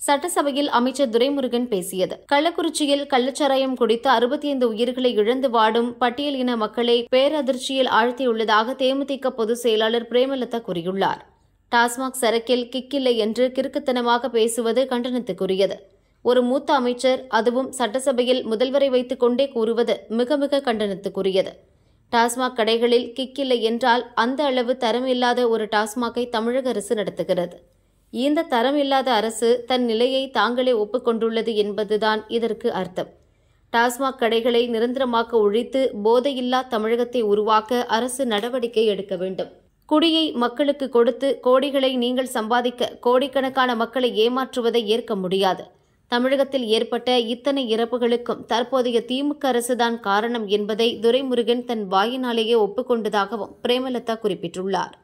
சட்டசபையில் அமைச்சர் துரைமுருகன் பேசியது. கள்ளக்குறிச்சியில் கள்ளச்சாராயம் குடித்து 65 உயிர்களை இழந்து வாடும் பட்டியல் இன மக்களை பேரதிர்ச்சியில் ஆழ்த்தியுள்ளதாக தேமுதிக பொதுச் செயலாளர் பிரேமலதா கூறியுள்ளார். டாஸ்மாக் சரக்கில் கிக்கில்லை என்று கிறுக்குத்தனமாக பேசுவது கண்டனத்துக்குரியது. ஒரு மூத்த அமைச்சர், அதுவும் சட்டசபையில் முதல்வரை வைத்துக் கொண்டே கூறுவது மிக மிக கண்டனத்துக்குரியது. டாஸ்மாக் கடைகளில் கிக்கில்லை என்றால் அந்த அளவு தரமில்லாத ஒரு டாஸ்மாகை தமிழக அரசு நடத்துகிறது. இந்த தரமில்லாத அரசு தன் நிலையை தாங்களே ஒப்புக்கொண்டுள்ளது என்பதுதான் இதற்கு அர்த்தம். டாஸ்மாக் கடைகளை நிரந்தரமாக ஒழித்து போதையில்லா தமிழகத்தை உருவாக்க அரசு நடவடிக்கை எடுக்க வேண்டும். குடியை மக்களுக்கு கொடுத்து கோடிகளை நீங்கள் சம்பாதிக்க கோடிக்கணக்கான மக்களை ஏமாற்றுவதை ஏற்க முடியாது. தமிழகத்தில் ஏற்பட்ட இத்தனை இறப்புகளுக்கும் தற்போதைய திமுக அரசுதான் காரணம் என்பதை துரைமுருகன் தன் வாயினாலேயே ஒப்புக்கொண்டதாகவும் பிரேமலதா குறிப்பிட்டுள்ளார்.